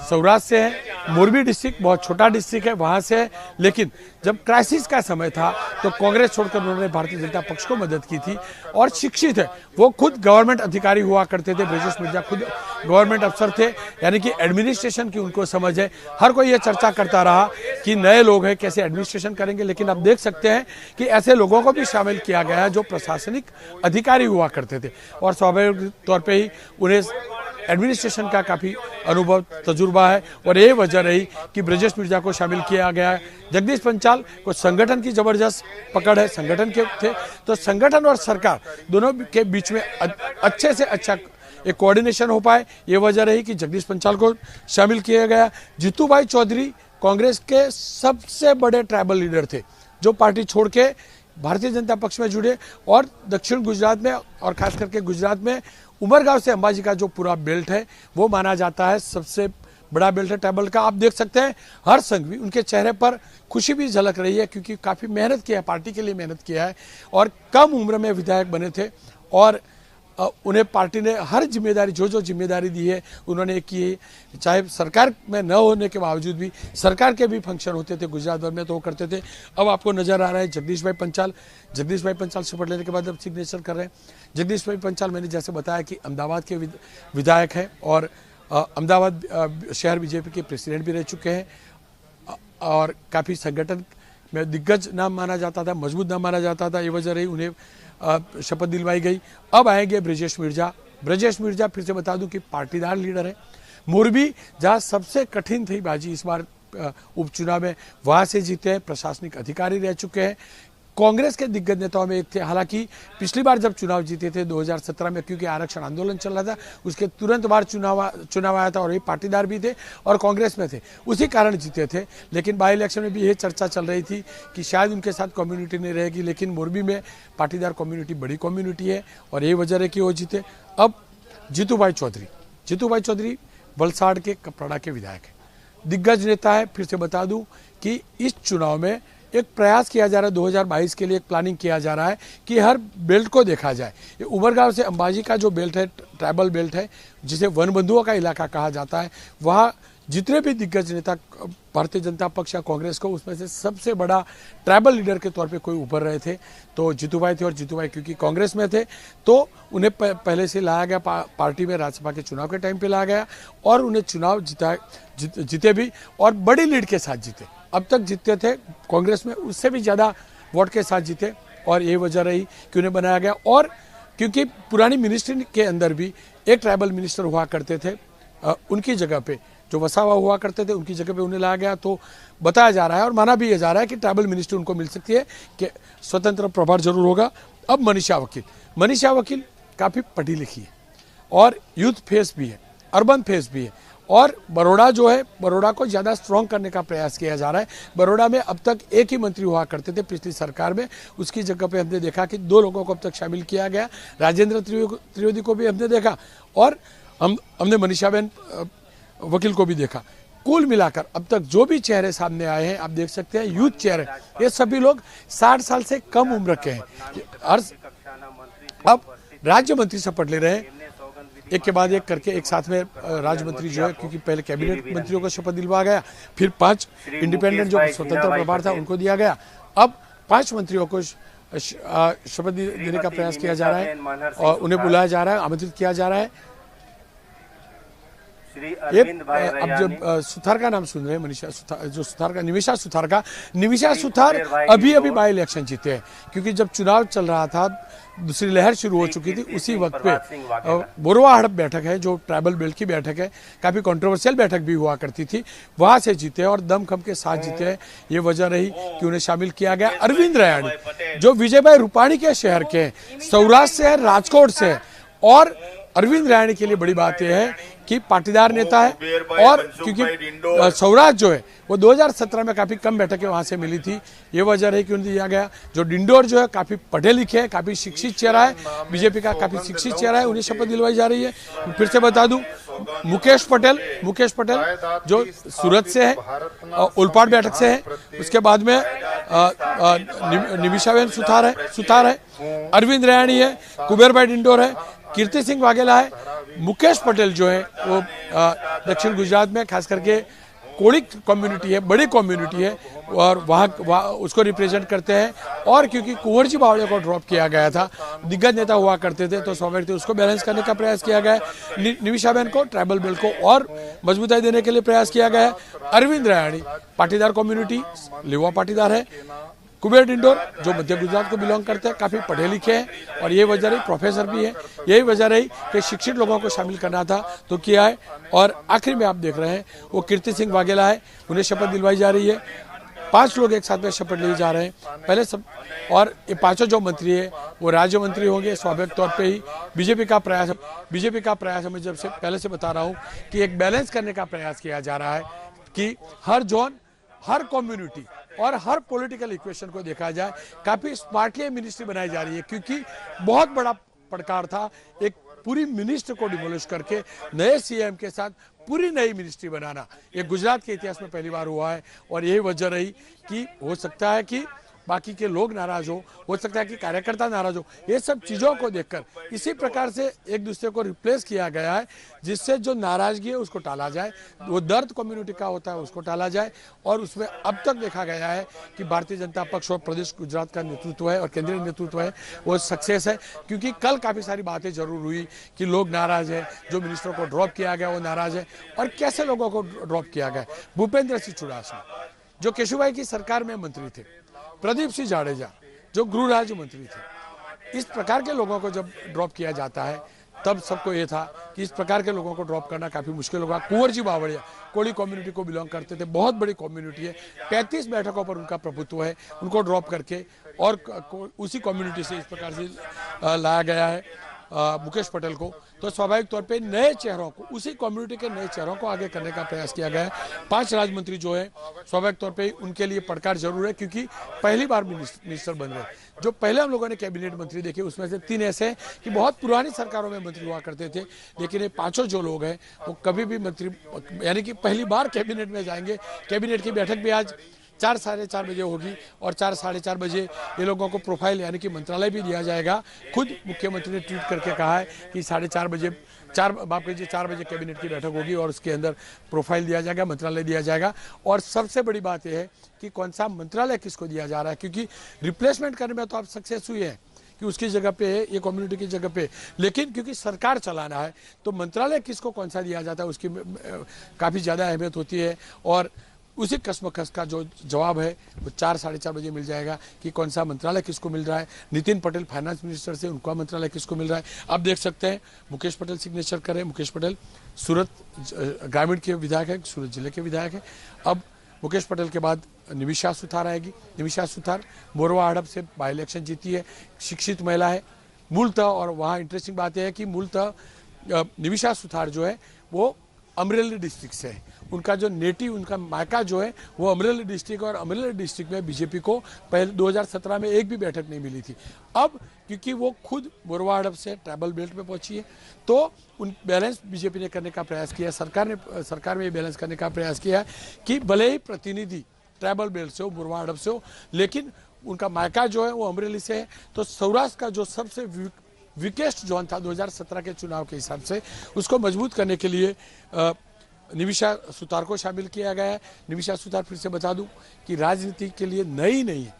सौराष्ट्र से है, मोरबी डिस्ट्रिक्ट बहुत छोटा डिस्ट्रिक्ट है, वहां से है, लेकिन जब क्राइसिस का समय था तो कांग्रेस छोड़कर उन्होंने भारतीय जनता पक्ष को मदद की थी। और शिक्षित है, वो खुद गवर्नमेंट अधिकारी हुआ करते थे। ब्रजेश मिर्जा खुद गवर्नमेंट अफसर थे, यानी कि एडमिनिस्ट्रेशन की उनको समझ है। हर कोई ये चर्चा करता रहा कि नए लोग हैं कैसे एडमिनिस्ट्रेशन करेंगे, लेकिन आप देख सकते हैं कि ऐसे लोगों को भी शामिल किया गया जो प्रशासनिक अधिकारी हुआ करते थे और स्वाभाविक तौर पे ही उन्हें एडमिनिस्ट्रेशन का काफी अनुभव तजुर्बा है। और ये वजह रही कि ब्रजेश मिर्जा को शामिल किया गया है। जगदीश पंचाल को संगठन की जबरदस्त पकड़ है, संगठन के थे, तो संगठन और सरकार दोनों के बीच में अच्छे से अच्छा एक कोऑर्डिनेशन हो पाए, ये वजह रही कि जगदीश पंचाल को शामिल किया गया। जीतूभाई चौधरी कांग्रेस के सबसे बड़े ट्राइबल लीडर थे जो पार्टी छोड़ के भारतीय जनता पक्ष में जुड़े और दक्षिण गुजरात में और खास करके गुजरात में उमरगांव से अंबाजी का जो पूरा बेल्ट है वो माना जाता है सबसे बड़ा बेल्ट है ट्राइबल का। आप देख सकते हैं हर संघवी, उनके चेहरे पर खुशी भी झलक रही है क्योंकि काफी मेहनत किया है, पार्टी के लिए मेहनत किया है और कम उम्र में विधायक बने थे और उन्हें पार्टी ने हर जिम्मेदारी जो जिम्मेदारी दी है उन्होंने की है। चाहे सरकार में न होने के बावजूद भी सरकार के भी फंक्शन होते थे गुजरात भर में, तो वो करते थे। अब आपको नजर आ रहा है जगदीश भाई पंचाल शपथ लेने के बाद अब सिग्नेचर कर रहे हैं। जगदीश भाई पंचाल मैंने जैसे बताया कि अहमदाबाद के विधायक हैं और अहमदाबाद शहर बीजेपी के प्रेसिडेंट भी रह चुके हैं और काफ़ी संगठन में दिग्गज नाम माना जाता था, मजबूत नाम माना जाता था। ये वजह रही उन्हें शपथ दिलवाई गई। अब आएंगे ब्रजेश मिर्जा फिर से बता दूं कि पाटीदार लीडर है। मोरबी जहां सबसे कठिन थी बाजी इस बार उपचुनाव में, वहां से जीते हैं। प्रशासनिक अधिकारी रह चुके हैं, कांग्रेस के दिग्गज नेताओं में एक थे। हालांकि पिछली बार जब चुनाव जीते थे 2017 में, क्योंकि आरक्षण आंदोलन चल रहा था, उसके तुरंत बाद चुनाव आया था और ये पाटीदार भी थे और कांग्रेस में थे, उसी कारण जीते थे। लेकिन बाई इलेक्शन में भी ये चर्चा चल रही थी कि शायद उनके साथ कम्युनिटी नहीं रहेगी, लेकिन मोरबी में पाटीदार कम्युनिटी बड़ी कम्युनिटी है और यही वजह है कि वो जीते। अब जीतूभाई चौधरी वलसाड़ के कपराड़ा के विधायक है, दिग्गज नेता है। फिर से बता दूं कि इस चुनाव में एक प्रयास किया जा रहा है, 2022 के लिए एक प्लानिंग किया जा रहा है कि हर बेल्ट को देखा जाए। ये उमरगांव से अंबाजी का जो बेल्ट है, ट्राइबल बेल्ट है, जिसे वन बंधुओं का इलाका कहा जाता है, वहाँ जितने भी दिग्गज नेता भारतीय जनता पक्ष या कांग्रेस को, उसमें से सबसे बड़ा ट्राइबल लीडर के तौर पे कोई उभर रहे थे तो जीतूभाई थे। और जीतूभाई क्योंकि कांग्रेस में थे तो उन्हें पहले से लाया गया, पार्टी में राज्यसभा के चुनाव के टाइम पे लाया गया और उन्हें चुनाव जीते भी और बड़ी लीड के साथ जीते। अब तक जीतते थे कांग्रेस में, उससे भी ज़्यादा वोट के साथ जीते और यही वजह रही कि उन्हें बनाया गया। और क्योंकि पुरानी मिनिस्ट्री के अंदर भी एक ट्राइबल मिनिस्टर हुआ करते थे, उनकी जगह पे जो वसावा हुआ करते थे उनकी जगह पे उन्हें लाया गया, तो बताया जा रहा है और माना भी ये जा रहा है कि ट्राइबल मिनिस्ट्री उनको मिल सकती है, कि स्वतंत्र प्रभार जरूर होगा। अब मनीषा वकील काफ़ी पढ़ी लिखी है और यूथ फेस भी है, अर्बन फेस भी है और बड़ौदा जो है, बड़ौदा को ज़्यादा स्ट्रॉन्ग करने का प्रयास किया जा रहा है। बड़ौदा में अब तक एक ही मंत्री हुआ करते थे पिछली सरकार में, उसकी जगह पे हमने देखा कि 2 लोगों को अब तक शामिल किया गया। राजेंद्र त्रिवेदी को भी हमने देखा और हमने मनीषाबेन वकील को भी देखा। कुल मिलाकर अब तक जो भी चेहरे सामने आए हैं आप देख सकते हैं, यूथ चेहरे, ये सभी लोग 60 साल से कम उम्र के हैं। अब राज्य मंत्री शपथ ले रहे हैं, एक के बाद एक करके एक साथ में राज्य मंत्री जो है, क्योंकि पहले कैबिनेट मंत्रियों को शपथ दिलवा गया, फिर 5 इंडिपेंडेंट जो स्वतंत्र प्रभार था उनको दिया गया। अब 5 मंत्रियों को शपथ देने का प्रयास किया जा रहा है और उन्हें बुलाया जा रहा है, आमंत्रित किया जा रहा है। अब जब सुथार का नाम सुन रहे हैं, निमिषा सुथार अभी बाई इलेक्शन जीते हैं, क्योंकि जब चुनाव चल रहा था, दूसरी लहर शुरू हो चुकी थी, उसी वक्त पे बोरवा हड़प बैठक है जो ट्राइबल बेल्ट की बैठक है, काफी कंट्रोवर्शियल बैठक भी हुआ करती थी, वहां से जीते और दमखम के साथ जीते हैं। ये वजह रही कि उन्हें शामिल किया गया। अरविंद रयाणी जो विजय भाई रूपाणी के शहर के हैं, सौराष्ट्र से है, राजकोट से है, और अरविंद रयाणी के लिए बड़ी बात यह है कि पाटीदार नेता है और क्योंकि सौराष्ट्र जो है वो 2017 में काफ़ी कम बैठकें वहाँ से मिली थी, ये वजह रही कि उन्हें दिया गया। जो डिंडोर जो है काफ़ी पढ़े लिखे हैं, काफ़ी शिक्षित चेहरा है, बीजेपी का काफ़ी शिक्षित चेहरा है, उन्हें शपथ दिलवाई जा रही है। फिर से बता दूं, मुकेश पटेल जो सूरत से है, उलपाड़ बैठक से है, उसके बाद में निमिषाबेन सुथार है, अरविंद रयाणी है, कुबेर भाई डिंडोर है, कीर्ति सिंह वाघेला है, मुकेश पटेल जो है वो दक्षिण गुजरात में खास करके कोड़ी कम्युनिटी है, बड़ी कम्युनिटी है और वहाँ उसको रिप्रेजेंट करते हैं। और क्योंकि कुंवर जी बावड़े को ड्रॉप किया गया था, दिग्गज नेता हुआ करते थे, तो स्वाभाविक उसको बैलेंस करने का प्रयास किया गया है। निमिषाबेन को, ट्राइबल बेल्ट को और मजबूताई देने के लिए प्रयास किया गया है। अरविंद रयाणी पाटीदार कम्युनिटी, लिवा पाटीदार है, कुबेर डिंडोर जो मध्य गुजरात को बिलोंग करते हैं, काफ़ी पढ़े लिखे हैं और ये वजह रही, प्रोफेसर भी है, यही वजह रही कि शिक्षित लोगों को शामिल करना था तो किया है। और आखिर में आप देख रहे हैं वो कीर्ति सिंह वाघेला है, उन्हें शपथ दिलवाई जा रही है। 5 लोग एक साथ में शपथ लिए जा रहे हैं पहले सब, और ये 5 जो मंत्री है वो राज्य मंत्री होंगे स्वाभाविक तौर पे ही। बीजेपी का प्रयास मैं जब से पहले से बता रहा हूँ कि एक बैलेंस करने का प्रयास किया जा रहा है कि हर जोन, हर कम्युनिटी और हर पॉलिटिकल इक्वेशन को देखा जाए। काफी स्मार्टली मिनिस्ट्री बनाई जा रही है, क्योंकि बहुत बड़ा पड़कार था एक पूरी मिनिस्ट्री को डिमोलिश करके नए सीएम के साथ पूरी नई मिनिस्ट्री बनाना। ये गुजरात के इतिहास में पहली बार हुआ है और यही वजह रही कि हो सकता है कि बाकी के लोग नाराज हो सकता है कि कार्यकर्ता नाराज हो। ये सब चीज़ों को देखकर इसी प्रकार से एक दूसरे को रिप्लेस किया गया है, जिससे जो नाराजगी है उसको टाला जाए, वो दर्द कम्युनिटी का होता है उसको टाला जाए। और उसमें अब तक देखा गया है कि भारतीय जनता पक्ष और प्रदेश गुजरात का नेतृत्व है और केंद्रीय नेतृत्व है वो सक्सेस है, क्योंकि कल काफ़ी सारी बातें जरूर हुई कि लोग नाराज है, जो मिनिस्टर को ड्रॉप किया गया वो नाराज है। और कैसे लोगों को ड्रॉप किया गया? भूपेंद्र सिंह चुड़ासमा जो केशुभाई की सरकार में मंत्री थे, प्रदीप सिंह जाडेजा जो गृह राज्य मंत्री थे, इस प्रकार के लोगों को जब ड्रॉप किया जाता है तब सबको ये था कि इस प्रकार के लोगों को ड्रॉप करना काफ़ी मुश्किल होगा। कुंवर जी बावड़िया कोली कम्युनिटी को बिलोंग करते थे, बहुत बड़ी कम्युनिटी है, 35 बैठकों पर उनका प्रभुत्व है, उनको ड्रॉप करके और उसी कम्युनिटी से इस प्रकार से लाया गया है मुकेश पटेल को। तो स्वाभाविक तौर पे नए चेहरों को, उसी कम्युनिटी के नए चेहरों को आगे करने का प्रयास किया गया है। 5 राज्य जो है स्वाभाविक तौर पे उनके लिए पड़कार जरूर है, क्योंकि पहली बार मिनिस्टर बन रहे। जो पहले हम लोगों ने कैबिनेट मंत्री देखे उसमें से 3 ऐसे हैं कि बहुत पुरानी सरकारों में मंत्री हुआ करते थे, लेकिन ये 5 जो लोग हैं वो कभी भी मंत्री यानी कि पहली बार कैबिनेट में जाएंगे। कैबिनेट की बैठक भी आज 4 साढ़े 4 बजे होगी और 4 साढ़े 4 बजे ये लोगों को प्रोफाइल यानी कि मंत्रालय भी दिया जाएगा। खुद मुख्यमंत्री ने ट्वीट करके कहा है कि 4:30 बजे 4 बजे कैबिनेट की बैठक होगी और उसके अंदर प्रोफाइल दिया जाएगा, मंत्रालय दिया जाएगा। और सबसे बड़ी बात यह है कि कौन सा मंत्रालय किसको दिया जा रहा है, क्योंकि रिप्लेसमेंट करने में तो आप सक्सेस हुई है कि उसकी जगह पे है, ये कम्युनिटी की जगह पे, लेकिन क्योंकि सरकार चलाना है तो मंत्रालय किसको कौन सा दिया जाता है उसकी काफ़ी ज़्यादा अहमियत होती है। और उसी कसमकस का जो जवाब है वो 4 साढ़े 4 बजे मिल जाएगा कि कौन सा मंत्रालय किसको मिल रहा है। नितिन पटेल फाइनेंस मिनिस्टर से उनका मंत्रालय किसको मिल रहा है। अब देख सकते हैं मुकेश पटेल सिग्नेचर करें। मुकेश पटेल सूरत ग्रामीण के विधायक है, सूरत जिले के विधायक है। अब मुकेश पटेल के बाद निमिषा सुथार आएगी। निमिषा सुथार मोरवा हड़प से बाई इलेक्शन जीती है, शिक्षित महिला है मूलतः। और वहाँ इंटरेस्टिंग बात यह है कि मूलतः निमिषा सुथार जो है वो अमरेली डिस्ट्रिक्ट से है, उनका जो नेटिव उनका मायका जो है वो अमरेली डिस्ट्रिक्ट, और अमरेली डिस्ट्रिक्ट में बीजेपी को पहले 2017 में एक भी बैठक नहीं मिली थी। अब क्योंकि वो खुद मोरवा हड़प से ट्राइबल बेल्ट में पहुंची है तो उन बैलेंस बीजेपी ने करने का प्रयास किया, सरकार में ये बैलेंस करने का प्रयास किया है कि भले ही प्रतिनिधि ट्राइबल बेल्ट से हो, मोरवा हड़प से हो, लेकिन उनका मायका जो है वो अमरेली से है। तो सौराष्ट्र का जो सबसे वीकेस्ट जोन था 2017 के चुनाव के हिसाब से, उसको मजबूत करने के लिए निमिषा सुतार को शामिल किया गया है। निमिषा सुतार फिर से बता दूं कि राजनीति के लिए नई नहीं है,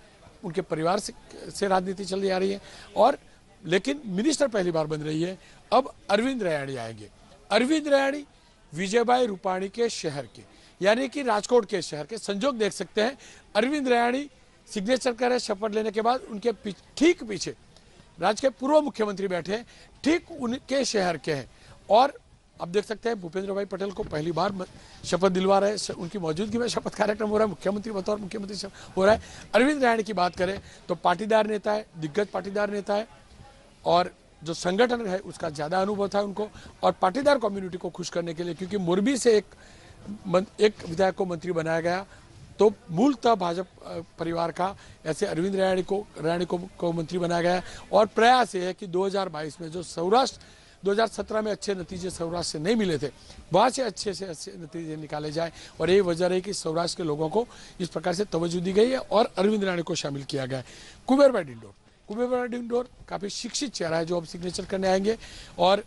उनके परिवार से राजनीति चली आ रही है, और लेकिन मिनिस्टर पहली बार बन रही है। अब अरविंद रैयाणी आएंगे। अरविंद रैयाणी विजयभाई रूपाणी के शहर के यानी कि राजकोट के शहर के संजोग देख सकते हैं। अरविंद रैयाणी सिग्नेचर करे शपथ लेने के बाद उनके ठीक पीछे राज्य के पूर्व मुख्यमंत्री बैठे, ठीक उनके शहर के हैं। और अब देख सकते हैं भूपेंद्र भाई पटेल को पहली बार शपथ दिलवा रहे हैं, उनकी मौजूदगी में शपथ कार्यक्रम हो रहा है, मुख्यमंत्री बतौर मुख्यमंत्री हो रहा है। अरविंद रैयाणी की बात करें तो पाटीदार नेता है, दिग्गज पाटीदार नेता है, और जो संगठन है उसका ज़्यादा अनुभव था उनको, और पाटीदार कम्युनिटी को खुश करने के लिए, क्योंकि मोरबी से एक विधायक को मंत्री बनाया गया, तो मूलतः भाजपा परिवार का ऐसे अरविंद रैयाणी को मंत्री बनाया गया। और प्रयास ये है कि 2022 में जो सौराष्ट्र 2017 में अच्छे नतीजे सौराष्ट्र से नहीं मिले थे, वहाँ से अच्छे नतीजे निकाले जाए। और यही वजह रही कि सौराष्ट्र के लोगों को इस प्रकार से तवज्जो दी गई है और अरविंद रैयाणी को शामिल किया गया है। कुबेर भाई डिंडोर काफ़ी शिक्षित चेहरा है जो अब सिग्नेचर करने आएंगे, और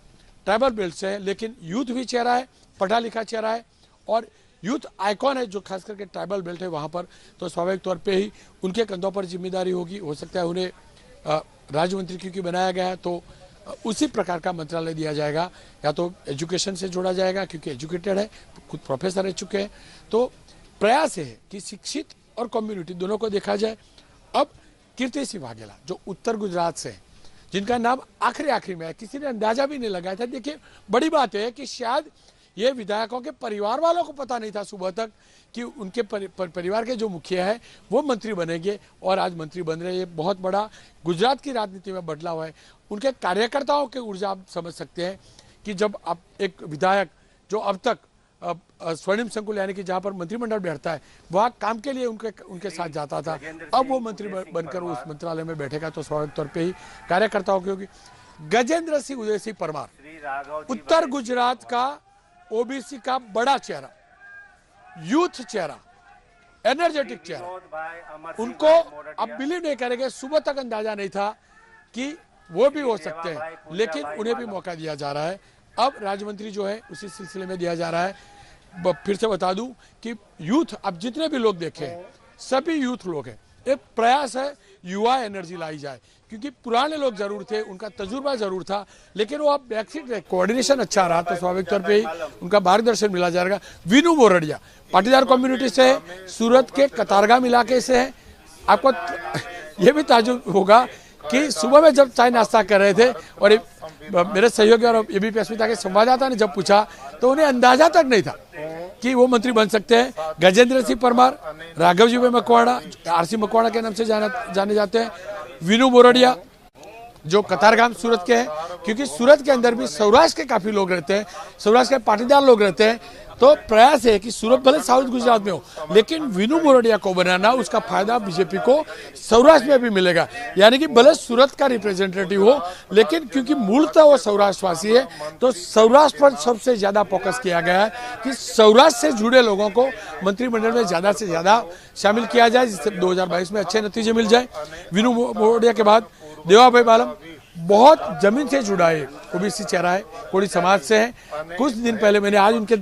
ट्राइबल बेल्ट से है, लेकिन यूथ भी चेहरा है, पढ़ा लिखा चेहरा है और यूथ आइकॉन है जो खास करके ट्राइबल बेल्ट है वहाँ पर। तो स्वाभाविक तौर पे ही उनके कंधों पर जिम्मेदारी होगी। हो सकता है उन्हें राज्य मंत्री क्योंकि बनाया गया है तो उसी प्रकार का मंत्रालय दिया जाएगा, या तो एजुकेशन से जोड़ा जाएगा क्योंकि एजुकेटेड है, खुद प्रोफेसर रह चुके हैं। तो प्रयास है कि शिक्षित और कम्युनिटी दोनों को देखा जाए। अब कीर्ति सिंह वाघेला जो उत्तर गुजरात से है, जिनका नाम आखिरी में है, किसी ने अंदाजा भी नहीं लगाया था। देखिए बड़ी बात है कि शायद ये विधायकों के परिवार वालों को पता नहीं था सुबह तक कि उनके परिवार के जो मुखिया है वो मंत्री बनेंगे, और आज मंत्री बन रहे हैं। ये बहुत बड़ा गुजरात की राजनीति में बदलाव है। उनके कार्यकर्ताओं की ऊर्जा आप समझ सकते हैं कि जब आप एक विधायक जो अब तक स्वर्णिम संकुल यानी कि जहाँ पर मंत्रिमंडल बैठता है वहाँ काम के लिए उनके साथ जाता था, अब वो मंत्री बनकर उस मंत्रालय में बैठेगा तो स्वाभाविक तौर पर ही कार्यकर्ताओं की होगी। गजेंद्र सिंह उदय सिंह परमार उत्तर गुजरात का ओबीसी का बड़ा चेहरा, यूथ चेहरा, एनर्जेटिक चेहरा, उनको अब बिलीव नहीं करेंगे, सुबह तक अंदाजा नहीं था कि वो भी हो सकते हैं, लेकिन उन्हें भी मौका दिया जा रहा है। अब राज्य मंत्री जो है उसी सिलसिले में दिया जा रहा है। फिर से बता दूं कि यूथ, अब जितने भी लोग देखे सभी यूथ लोग हैं। एक प्रयास है युवा एनर्जी लाई जाए, क्योंकि पुराने लोग जरूर थे, उनका तजुर्बा जरूर था, लेकिन वो अब बैकसीट रहे, कोऑर्डिनेशन अच्छा रहा तो स्वाभाविक तौर पे ही उनका मार्गदर्शन मिला जाएगा। विनू मोरडिया पाटीदार कम्युनिटी से है, सूरत के कतारगाम इलाके से है। आपको ये भी ताजुब होगा कि सुबह में जब चाय नाश्ता कर रहे थे और मेरे सहयोगी और एबीपी अस्मिता के संवाददाता ने जब पूछा तो उन्हें अंदाजा तक नहीं था कि वो मंत्री बन सकते हैं। गजेंद्र सिंह परमार, राघव जी मकवाड़ा, आरसी मकवाड़ा के नाम से जाने जाते हैं, विनू मोरडिया जो कतारगाम सूरत के हैं, क्योंकि सूरत के अंदर भी सौराष्ट्र के काफी लोग रहते हैं, सौराष्ट्र के पाटीदार लोग रहते हैं। तो प्रयास है कि सूरत भले साउथ गुजरात में हो, लेकिन विनू मोरडिया को बनाना, उसका फायदा बीजेपी को सौराष्ट्र में भी मिलेगा। यानी कि भले सूरत का रिप्रेजेंटेटिव हो, लेकिन क्योंकि मूलतः वो सौराष्ट्रवासी है, तो सौराष्ट्र पर सबसे ज्यादा फोकस किया गया है कि सौराष्ट्र से जुड़े लोगों को मंत्रिमंडल में ज्यादा से ज्यादा शामिल किया जाए, जिससे 2022 में अच्छे नतीजे मिल जाए। विनू मोरडिया के बाद देवाभाई बालम बहुत जमीन से जुड़ा है, ओबीसी चेहरा है, कोड़ी समाज से है। कुछ दिन पहले मैंने आज उनके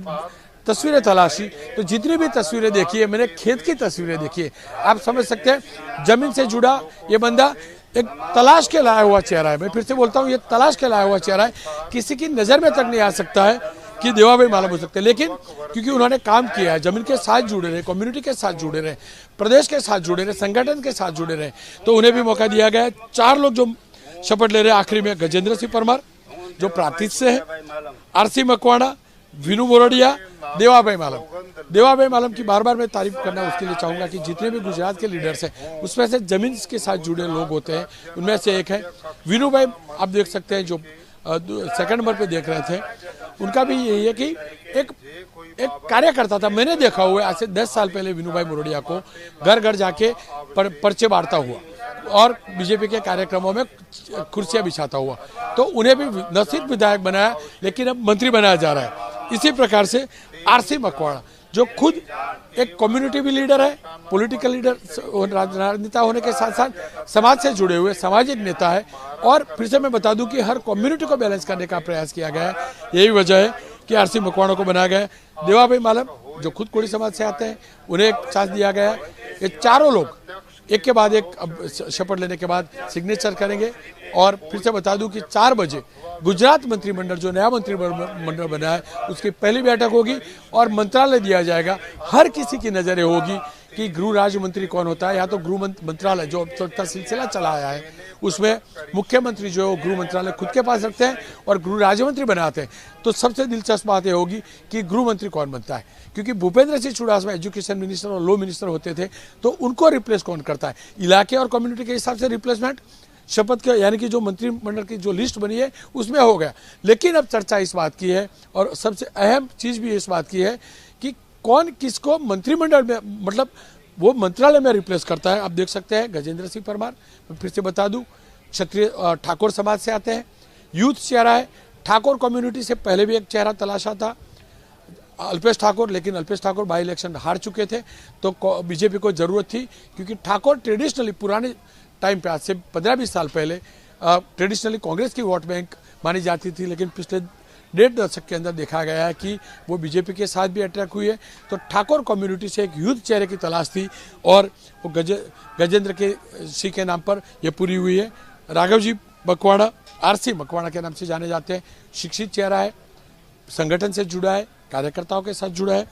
तस्वीरें तलाशी, तो जितनी भी तस्वीरें देखी है, मैंने खेत की तस्वीरें देखी है, आप समझ सकते हैं जमीन से जुड़ा ये बंदा एक तलाश के लाया हुआ चेहरा है। मैं फिर से बोलता हूँ, ये तलाश के लाया हुआ चेहरा है, किसी की नजर में तक नहीं आ सकता है कि देवाभाई बालम हो सकते हैं, लेकिन क्योंकि उन्होंने काम किया है, जमीन के साथ जुड़े रहे, कम्युनिटी के साथ जुड़े रहे, प्रदेश के साथ जुड़े रहे, संगठन के साथ जुड़े रहे, तो उन्हें भी मौका दिया गया है। 4 लोग जो शपथ ले रहे हैं आखिरी में, गजेंद्र सिंह परमार जो प्रांतिज से है, आरसी मकवाड़ा, विनू मोरडिया, देवाभाई मालम की बार बार मैं तारीफ करना उसके लिए चाहूंगा कि जितने भी गुजरात के लीडर्स हैं, उसमें से जमीन के साथ जुड़े लोग होते हैं, उनमें से एक है विनू भाई। आप देख सकते हैं जो सेकंड नंबर पे देख रहे थे, उनका भी यही है कि एक कार्यकर्ता था। मैंने देखा हुआ आज से 10 साल पहले विनू भाई मोरडिया को घर घर जाके पर्चे बांटता हुआ और बीजेपी के कार्यक्रमों में कुर्सियां बिछाता हुआ, तो उन्हें भी न सिर्फ विधायक बनाया, लेकिन अब मंत्री बनाया जा रहा है। इसी प्रकार से आरसी मकवाड़ा जो खुद एक कम्युनिटी भी लीडर है, पॉलिटिकल लीडर, राजनेता होने के साथ साथ समाज से जुड़े हुए सामाजिक नेता है। और फिर से मैं बता दूं कि हर कम्युनिटी को बैलेंस करने का प्रयास किया गया है, यही वजह है कि आरसी मकवाड़ा को बनाया गया है। देवाभाई मालम जो खुद कोड़ी समाज से आते हैं, उन्हें एक चांस दिया गया है। ये चारों लोग एक के बाद एक अब शपथ लेने के बाद सिग्नेचर करेंगे। और फिर से बता दूं कि 4 बजे गुजरात मंत्रिमंडल जो नया मंत्रिमंडल बना है, उसकी पहली बैठक होगी और मंत्रालय दिया जाएगा। हर किसी की नजरें होगी कि गृह राज्य मंत्री कौन होता है, या तो गृह मंत्रालय जो सिलसिला चला आया है, उसमें मुख्यमंत्री जो है वो गृह मंत्रालय खुद के पास रखते हैं और गृह राज्य मंत्री बनाते हैं। तो सबसे दिलचस्प बात यह होगी कि गृह मंत्री कौन बनता है, क्योंकि भूपेंद्र सिंह चुड़ासमा एजुकेशन मिनिस्टर और लॉ मिनिस्टर होते थे, तो उनको रिप्लेस कौन करता है। इलाके और कम्युनिटी के हिसाब से रिप्लेसमेंट शपथ के, यानी कि जो मंत्रिमंडल की जो लिस्ट बनी है उसमें हो गया। लेकिन अब चर्चा इस बात की है, और सबसे अहम चीज भी इस बात की है कि कौन किसको मंत्रिमंडल में, मतलब वो मंत्रालय में रिप्लेस करता है। आप देख सकते हैं गजेंद्र सिंह परमार, मैं फिर से बता दूं, क्षत्रिय ठाकुर समाज से आते हैं, यूथ चेहरा है। ठाकुर कम्युनिटी से पहले भी एक चेहरा तलाशा था, अल्पेश ठाकुर, लेकिन अल्पेश ठाकुर बाई इलेक्शन हार चुके थे, तो बीजेपी को जरूरत थी, क्योंकि ठाकुर ट्रेडिशनली पुराने टाइम पे, आज से 15-20 साल पहले ट्रेडिशनली कांग्रेस की वोट बैंक मानी जाती थी, लेकिन पिछले 1.5 दशक के अंदर देखा गया है कि वो बीजेपी के साथ भी अट्रैक्ट हुई है। तो ठाकुर कम्युनिटी से एक यूथ चेहरे की तलाश थी, और वो गजेंद्र के सिंह के नाम पर यह पूरी हुई है। राघव जी मकवाड़ा, आरसी मकवाड़ा के नाम से जाने जाते हैं, शिक्षित चेहरा है, संगठन से जुड़ा है, कार्यकर्ताओं के साथ जुड़ा है।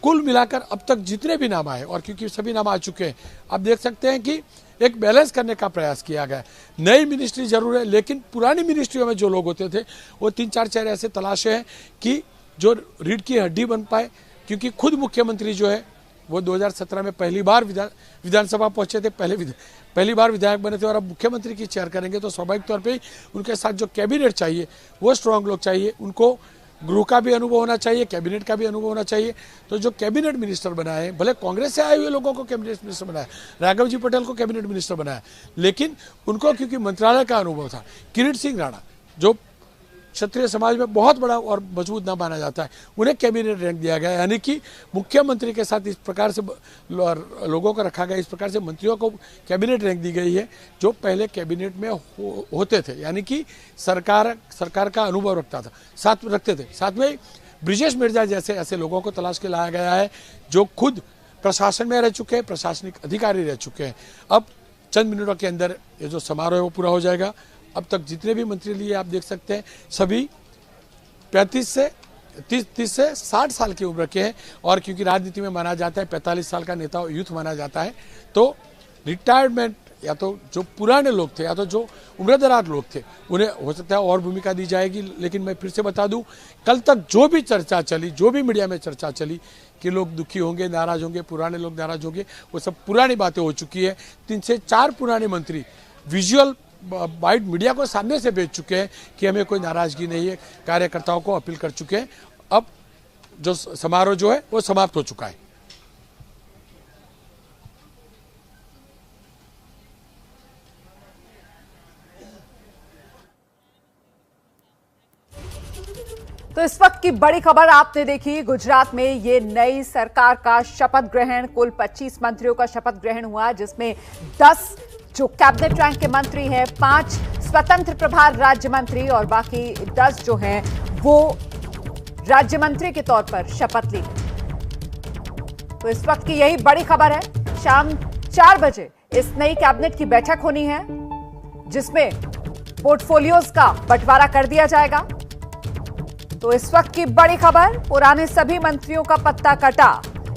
कुल मिलाकर अब तक जितने भी नाम आए, और क्योंकि सभी नाम आ चुके हैं, आप देख सकते हैं कि एक बैलेंस करने का प्रयास किया गया। नई मिनिस्ट्री जरूर है, लेकिन पुरानी मिनिस्ट्रियों में जो लोग होते थे वो 3-4 चेहरे ऐसे तलाशे हैं कि जो रीढ़ की हड्डी बन पाए, क्योंकि खुद मुख्यमंत्री जो है वो 2017 में पहली बार विधानसभा पहुंचे थे, पहली बार विधायक बने थे, और अब मुख्यमंत्री की चेयर करेंगे, तो स्वाभाविक तौर पर उनके साथ जो कैबिनेट चाहिए वो स्ट्रांग लोग चाहिए, उनको गृह का भी अनुभव होना चाहिए, कैबिनेट का भी अनुभव होना चाहिए। तो जो कैबिनेट मिनिस्टर बनाए, भले कांग्रेस से आए हुए लोगों को कैबिनेट मिनिस्टर बनाया, राघव जी पटेल को कैबिनेट मिनिस्टर बनाया, लेकिन उनको क्योंकि मंत्रालय का अनुभव था। किरीट सिंह राणा जो क्षत्रिय समाज में बहुत बड़ा और मजबूत नाम माना जाता है, उन्हें कैबिनेट रैंक दिया गया। यानी कि मुख्यमंत्री के साथ इस प्रकार से लोगों को रखा गया, इस प्रकार से मंत्रियों को कैबिनेट रैंक दी गई है जो पहले कैबिनेट में होते थे, यानी कि सरकार का अनुभव रखते थे। साथ में ब्रिजेश मिर्जा जैसे ऐसे लोगों को तलाश के लाया गया है जो खुद प्रशासन में रह चुके हैं, प्रशासनिक अधिकारी रह चुके हैं। अब चंद मिनटों के अंदर ये जो समारोह है वो पूरा हो जाएगा। अब तक जितने भी मंत्री लिए आप देख सकते हैं सभी 30 से 60 साल की उम्र के हैं, और क्योंकि राजनीति में माना जाता है 45 साल का नेता यूथ माना जाता है, तो रिटायरमेंट या तो जो पुराने लोग थे या तो जो उम्रदराज लोग थे उन्हें हो सकता है और भूमिका दी जाएगी। लेकिन मैं फिर से बता दूं, कल तक जो भी चर्चा चली, जो भी मीडिया में चर्चा चली कि लोग दुखी होंगे, नाराज होंगे, पुराने लोग नाराज होंगे, वो सब पुरानी बातें हो चुकी है। 3 से 4 पुराने मंत्री विजुअल बाइट मीडिया को सामने से भेज चुके हैं कि हमें कोई नाराजगी नहीं है, कार्यकर्ताओं को अपील कर चुके हैं। अब जो समारोह जो है वो समाप्त हो चुका है। तो इस वक्त की बड़ी खबर आपने देखी, गुजरात में ये नई सरकार का शपथ ग्रहण, कुल 25 मंत्रियों का शपथ ग्रहण हुआ, जिसमें 10 जो कैबिनेट रैंक के मंत्री हैं, 5 स्वतंत्र प्रभार राज्य मंत्री और बाकी 10 जो हैं वो राज्य मंत्री के तौर पर शपथ ली। तो इस वक्त की यही बड़ी खबर है। शाम 4 बजे इस नई कैबिनेट की बैठक होनी है जिसमें पोर्टफोलियोज का बंटवारा कर दिया जाएगा। तो इस वक्त की बड़ी खबर, पुराने सभी मंत्रियों का पत्ता कटा।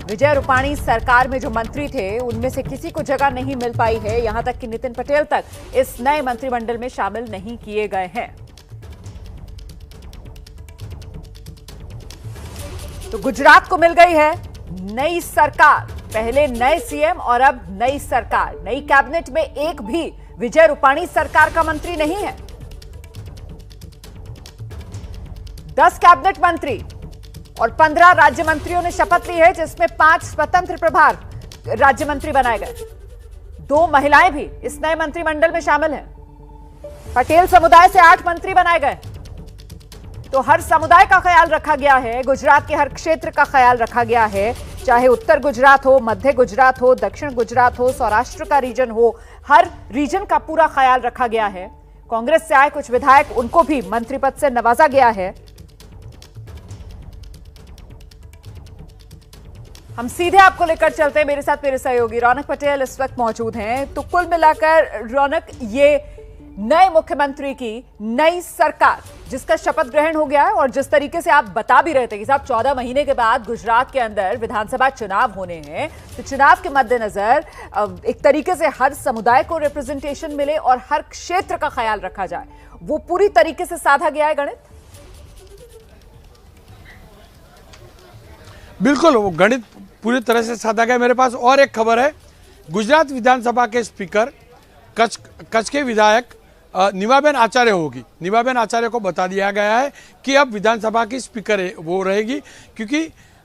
विजय रूपाणी सरकार में जो मंत्री थे उनमें से किसी को जगह नहीं मिल पाई है, यहां तक कि नितिन पटेल तक इस नए मंत्रिमंडल में शामिल नहीं किए गए हैं। तो गुजरात को मिल गई है नई सरकार, पहले नए सीएम और अब नई सरकार। नई कैबिनेट में एक भी विजय रूपाणी सरकार का मंत्री नहीं है। 10 कैबिनेट मंत्री और 15 राज्य मंत्रियों ने शपथ ली है, जिसमें 5 स्वतंत्र प्रभार राज्य मंत्री बनाए गए। 2 महिलाएं भी इस नए मंत्रिमंडल में शामिल हैं। पटेल समुदाय से 8 मंत्री बनाए गए। तो हर समुदाय का ख्याल रखा गया है, गुजरात के हर क्षेत्र का ख्याल रखा गया है, चाहे उत्तर गुजरात हो, मध्य गुजरात हो, दक्षिण गुजरात हो, सौराष्ट्र का रीजन हो, हर रीजन का पूरा ख्याल रखा गया है। कांग्रेस से आए कुछ विधायक, उनको भी मंत्री पद से नवाजा गया है। हम सीधे आपको लेकर चलते हैं, मेरे साथ मेरे सहयोगी रौनक पटेल इस वक्त मौजूद हैं। तो कुल मिलाकर रौनक, ये नए मुख्यमंत्री की नई सरकार जिसका शपथ ग्रहण हो गया है, और जिस तरीके से आप बता भी रहे थे कि साहब 14 महीने के बाद गुजरात के अंदर विधानसभा चुनाव होने हैं, तो चुनाव के मद्देनजर एक तरीके से हर समुदाय को रिप्रेजेंटेशन मिले और हर क्षेत्र का ख्याल रखा जाए, वो पूरी तरीके से साधा गया है गणित। बिल्कुल, वो गणित पूरी तरह से साधा गया। मेरे पास और एक खबर है, गुजरात विधानसभा के स्पीकर कच्छ के विधायक निमाबेन आचार्य होगी। निमाबेन आचार्य को बता दिया गया है कि अब विधानसभा की स्पीकर वो रहेगी, क्योंकि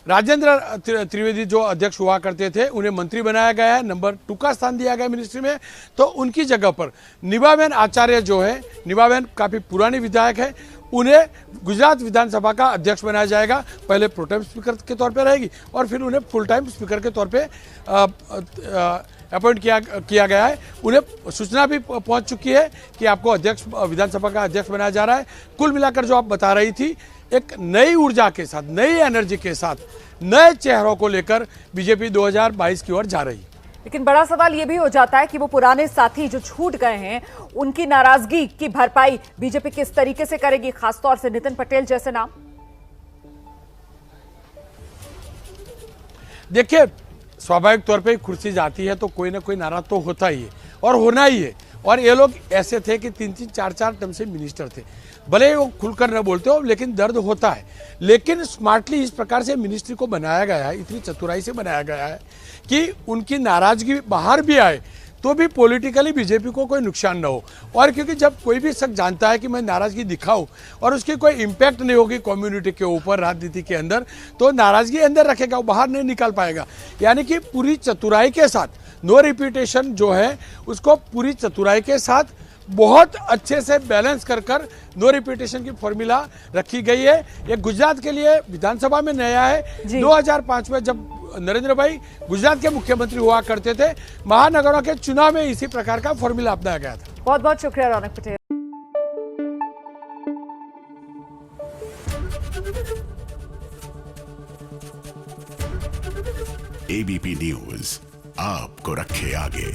राजेंद्र त्रिवेदी जो अध्यक्ष हुआ करते थे उन्हें मंत्री बनाया गया है, नंबर 2 का स्थान दिया गया मिनिस्ट्री में। तो उनकी जगह पर निमाबेन आचार्य जो है, निमाबेन काफ़ी पुरानी विधायक है, उन्हें गुजरात विधानसभा का अध्यक्ष बनाया जाएगा। पहले प्रोटेम स्पीकर के तौर पे रहेगी और फिर उन्हें फुल टाइम स्पीकर के तौर पे अपॉइंट किया गया है। उन्हें सूचना भी पहुंच चुकी है कि आपको अध्यक्ष, विधानसभा का अध्यक्ष बनाया जा रहा है। कुल मिलाकर जो आप बता रही थी, एक नई ऊर्जा के साथ, नई एनर्जी के साथ, नए चेहरों को लेकर बीजेपी 2022 की ओर जा रही है। लेकिन बड़ा सवाल यह भी हो जाता है कि वो पुराने साथी जो छूट गए हैं, उनकी नाराजगी की भरपाई बीजेपी किस तरीके से करेगी, खासतौर से नितिन पटेल जैसे नाम। देखिए, स्वाभाविक तौर पे कुर्सी जाती है तो कोई ना कोई नाराज तो होता ही है और होना ही है। और ये लोग ऐसे थे कि 3-3, 4-4 टर्म से मिनिस्टर थे, भले वो खुलकर न बोलते हो, लेकिन दर्द होता है। लेकिन स्मार्टली इस प्रकार से मिनिस्ट्री को बनाया गया है, इतनी चतुराई से बनाया गया है कि उनकी नाराजगी बाहर भी आए तो भी पॉलिटिकली बीजेपी को कोई नुकसान ना हो। और क्योंकि जब कोई भी शख्स जानता है कि मैं नाराजगी दिखाऊं और उसकी कोई इम्पैक्ट नहीं होगी कम्युनिटी के ऊपर, राजनीति के अंदर, तो नाराजगी अंदर रखेगा, वो बाहर नहीं निकाल पाएगा। यानी कि पूरी चतुराई के साथ, नो रिपीटेशन जो है उसको पूरी चतुराई के साथ बहुत अच्छे से बैलेंस कर नो रिपीटेशन की फॉर्मूला रखी गई है। ये गुजरात के लिए विधानसभा में नया है। 2005 में जब नरेंद्र भाई गुजरात के मुख्यमंत्री हुआ करते थे, महानगरों के चुनाव में इसी प्रकार का फॉर्मूला अपनाया गया था। बहुत बहुत शुक्रिया रौनक पटेल। एबीपी न्यूज आपको रखे आगे।